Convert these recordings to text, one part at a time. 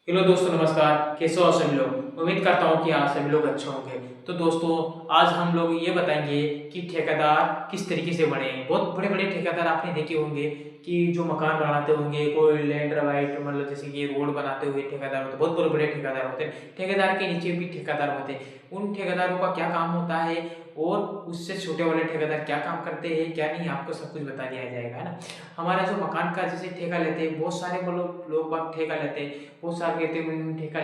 Hello दोस्तों, नमस्कार। कैसे हो सभी लोग? उम्मीद करता हूँ कि आप सभी लोग अच्छे होंगे। तो दोस्तों, आज हम लोग ये बताएंगे कि ठेकेदार किस तरीके से बने। बहुत बड़े बड़े ठेकेदार आपने देखे होंगे कि जो मकान बनाते होंगे, कोई लैंड राइट मतलब जैसे कि रोड बनाते हुए ठेकेदार होते हैं। बहुत बड़े बड़े ठेकेदार होते हैं। ठेकेदार के नीचे भी ठेकेदार होते हैं। उन ठेकेदारों का क्या काम होता है और उससे छोटे वाले ठेकेदार क्या काम करते हैं क्या नहीं, आपको सब कुछ बता दिया जाएगा, है ना। हमारा जो मकान का जैसे ठेका लेते हैं, बहुत सारे लोग बाग ठेका लेते हैं। वो साल कहते हैं मैंने ठेका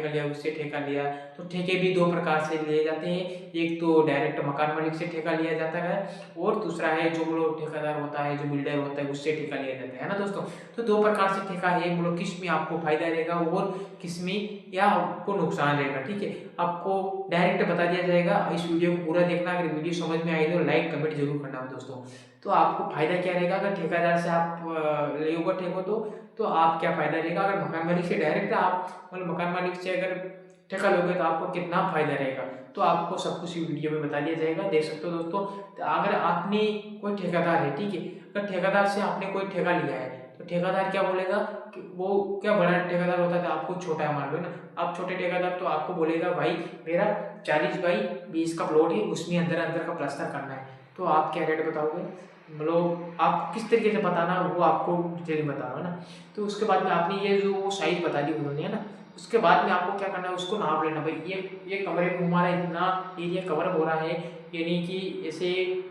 लिया उससे ठेका लिया। तो ठेके भी दो प्रकार से लिए जाते हैं। एक तो डायरेक्ट मकान मालिक से ठेका लिया जाता है और दूसरा है जो लोग ठेकेदार होता है, जो बिल्डर होता है, उससे ठेका लिया जाता है ना दोस्तों। तो दो प्रकार से ठेका है, बोलो किस में आपको फायदा रहेगा और किस में या आपको नुकसान रहेगा। ठीक है, आपको डायरेक्ट बता दिया जाएगा। इस वीडियो को पूरा देखना। अगर वीडियो समझ में आई तो लाइक कमेंट जरूर करना दोस्तों। तो आपको फायदा क्या रहेगा अगर ठेकेदार से आप लेओगे ठेको तो आप क्या फायदा रहेगा। अगर मकान मालिक से डायरेक्ट आप मतलब मकान मालिक से अगर ठेका लोगे तो आपको कितना फायदा रहेगा, तो आपको सब कुछ वीडियो में बता दिया जाएगा। देख सकते हो दोस्तों। तो अगर आपने कोई ठेकेदार है, ठीक है, अगर ठेकेदार से आपने कोई ठेका लिया है तो ठेकेदार क्या बोलेगा कि वो क्या बड़ा ठेकेदार होता है तो आपको छोटा मान लो ना। आप छोटे ठेकेदार तो आपको बोलेगा भाई मेरा 40 बाई 20 का प्लॉट है, उसमें अंदर अंदर का प्लास्टर करना है। तो आप क्या रेट बताओगे, मतलब आप किस तरीके से बताना वो आपको डिटेल में बताना है ना। तो उसके बाद में आपने ये जो साइज बता दी उन्होंने, है ना, उसके बाद में आपको क्या करना है, उसको नाप लेना भाई। ये कमरे में हमारा इतना एरिया कवर हो रहा है, यानी कि ऐसे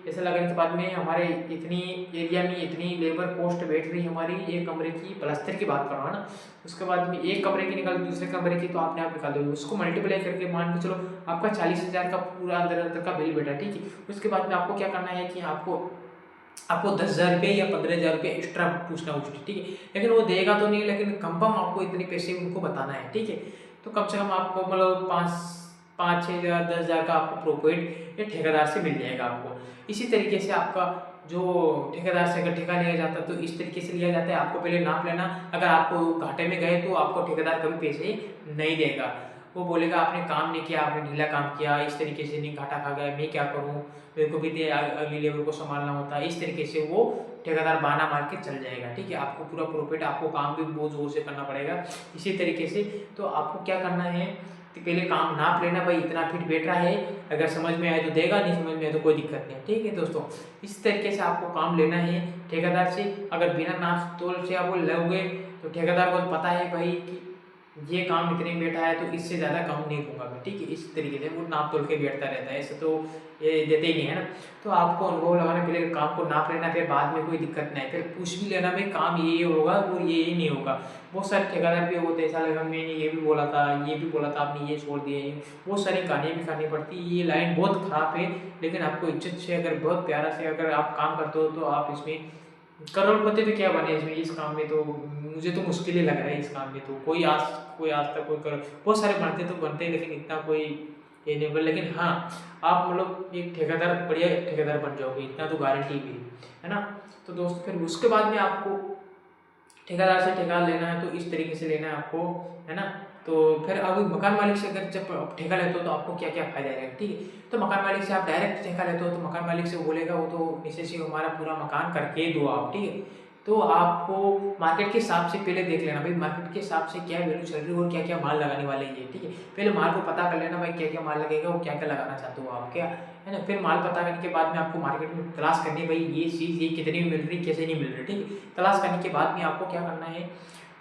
ऐसे लगने के बाद में हमारे इतनी एरिया में इतनी लेबर कॉस्ट बैठ रही हमारी एक कमरे की, प्लास्टर की बात कर रहा हूँ ना। उसके बाद में एक कमरे की निकाल दूसरे कमरे की, तो आपने आप निकाल दोगे उसको मल्टीप्लाई करके मान के चलो आपका 40,000 का पूरा अंदर अंदर का बिल बैठा। ठीक है, उसके बाद में आपको क्या करना है कि आपको आपको 10,000 रुपये या 15,000 रुपये एक्स्ट्रा पूछना उसकी, ठीक है। लेकिन वो देगा तो नहीं, लेकिन कंफर्म आपको इतने पैसे उनको बताना है, ठीक है। तो कम से कम आपको मतलब 5 5 6 हज़ार 10,000 का आपको प्रॉफिट ये ठेकेदार से मिल जाएगा आपको। इसी तरीके से आपका जो ठेकेदार से अगर ठेका लिया जाता है तो इस तरीके से लिया जाता है। आपको पहले नाप लेना। अगर आपको घाटे में गए तो आपको ठेकेदार कभी पैसे नहीं देगा। वो बोलेगा आपने काम नहीं किया, आपने ढीला काम किया, इस तरीके से नहीं, घाटा खा गया, मैं क्या करूँ, मेरे को भी अगली लेबर को संभालना होता है। इस तरीके से वो ठेकेदार बहाना मार के चल जाएगा। ठीक है, आपको पूरा प्रॉफिट, आपको काम भी बहुत जोर से करना पड़ेगा इसी तरीके से। तो आपको क्या करना है कि पहले काम नाप लेना भाई, इतना फिट बैठ रहा है। अगर समझ में आए तो देगा, नहीं समझ में आए तो कोई दिक्कत नहीं है। ठीक है दोस्तों, इस तरीके से आपको काम लेना है ठेकेदार से। अगर बिना नाप तोल से आप लोगे तो ठेकेदार को पता है भाई कि ये काम इतने में बैठा है तो इससे ज़्यादा काम नहीं दूंगा मैं। ठीक है, इस तरीके से वो नाप तोल के बैठता रहता है, ऐसे तो ये देते ही नहीं है ना। तो आपको अनुभव लगाना, पहले काम को नाप लेना, फिर बाद में कोई दिक्कत नहीं, फिर पूछ भी लेना भाई काम ये होगा और ये नहीं होगा। बहुत सारे ठेकेदार भी होते हैं, ऐसा लगा मैंने ये भी बोला था, ये भी बोला था, आपने ये छोड़ दिए। बहुत सारी कहानियाँ भी करनी पड़ती है। ये लाइन बहुत खराब है, लेकिन आपको इज्जत से अगर बहुत प्यारा से अगर आप काम करते हो तो आप इसमें करोड़पति भी क्या बने इसमें, इस काम में तो मुझे तो मुश्किल ही लग रहा है। इस काम में तो कोई आज तक कोई कर, बहुत सारे बनते तो बनते हैं, लेकिन इतना कोई ये नहीं बन। लेकिन हाँ, आप मतलब एक ठेकेदार बढ़िया ठेकेदार बन जाओगे, इतना तो गारंटी भी है ना। तो दोस्तों फिर उसके बाद में आपको ठेकेदार से ठेका लेना है तो इस तरीके से लेना है आपको, है ना। तो फिर अब मकान मालिक से अगर जब आप ठेका लेते हो तो आपको क्या क्या फायदा रहेगा, ठीक है। तो मकान मालिक से आप डायरेक्ट ठेका लेते हो तो मकान मालिक से वो बोलेगा वो तो निश्चित हमारा पूरा मकान करके दो आप, ठीक है। तो आपको मार्केट के हिसाब से पहले देख लेना भाई, मार्केट के हिसाब से क्या वैल्यू चल रही है और क्या क्या माल लगाने वाले हैं, ठीक है। पहले माल को पता कर लेना भाई, क्या क्या माल लगेगा और क्या क्या लगाना चाहते हो आप, क्या है ना। फिर माल पता करने के बाद में आपको मार्केट में तलाश करनी है भाई, ये चीज़ ये कितनी में मिल रही, कैसे नहीं मिल रही, ठीक है। तलाश करने के बाद में आपको क्या करना है,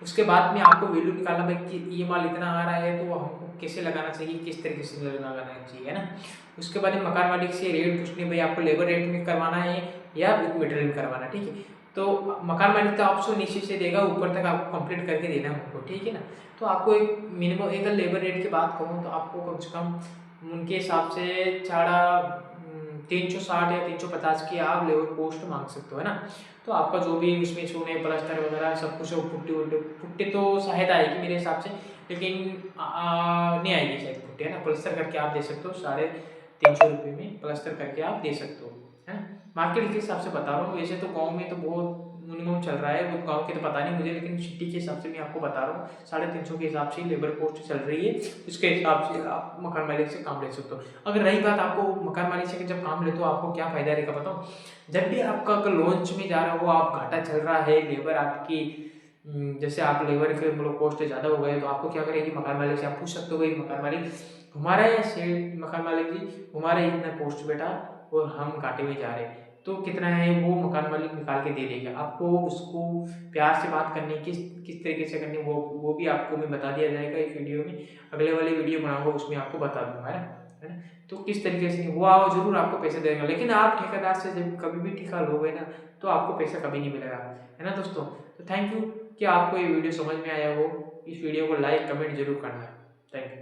उसके बाद में आपको वैल्यू निकालना भाई कि ये माल इतना आ रहा है तो हमको कैसे लगाना चाहिए, किस तरीके से लगाना चाहिए, है ना। उसके बाद में मकान मालिक से रेट पूछनी भाई, आपको लेबर रेट में करवाना है या विद मटेरियल में करवाना है, ठीक है। तो मकान मालिक तो आपको नीचे से देगा, ऊपर तक आपको कंप्लीट करके देना है उनको, ठीक है ना। तो आपको एक मिनिमम, एक लेबर रेट की बात करूँ तो आपको कम से कम उनके हिसाब से 360 या 350 की आप लेबर कॉस्ट मांग सकते हो, है ना। तो आपका जो भी उसमें चूने प्लास्टर वगैरह सब कुछ, पुट्टी वुट्टी, पुट्टी तो शायद आएगी मेरे हिसाब से, लेकिन नहीं आएगी शायद पुट्टी, है ना। प्लास्टर करके आप दे सकते हो 350 रुपये में प्लास्टर करके आप दे सकते हो, है ना। मार्केट के हिसाब से बता रहा हूँ, वैसे तो गांव में तो बहुत मिनिमम चल रहा है, वो गांव के तो पता नहीं मुझे, लेकिन सिटी के हिसाब से मैं आपको बता रहा हूँ 350 के हिसाब से लेबर कॉस्ट चल रही है। उसके हिसाब से आप मकान मालिक से काम ले सकते हो। अगर रही बात आपको मकान मालिक से जब काम लेते हो आपको क्या फायदा रहेगा बताओ। जब भी आपका अगर लॉन्च में जा रहा हो, आप घाटा चल रहा है, लेबर आपकी जैसे आप लेबर के मतलब कॉस्ट ज़्यादा हो गए तो आपको क्या करेगी मकान मालिक से आप पूछ सकते हो भाई मकान मालिक हमारा या शेड मकान मालिक जी हमारा इतना पोस्ट बेटा और हम घाटे में जा रहे हैं तो कितना है वो मकान मालिक निकाल के दे देगा आपको उसको प्यार से बात करनी किस किस तरीके से करनी वो भी आपको मैं बता दिया जाएगा इस वीडियो में अगले वाली वीडियो बनाऊंगा उसमें आपको बता दूंगा है ना तो किस तरीके से वो आओ जरूर आपको पैसे देगा लेकिन आप ठेकेदार से जब कभी भी ठेका लोगे ना तो आपको पैसा कभी नहीं मिलेगा है ना दोस्तों तो थैंक यू कि आपको ये वीडियो समझ में आया हो इस वीडियो को लाइक कमेंट जरूर करना थैंक यू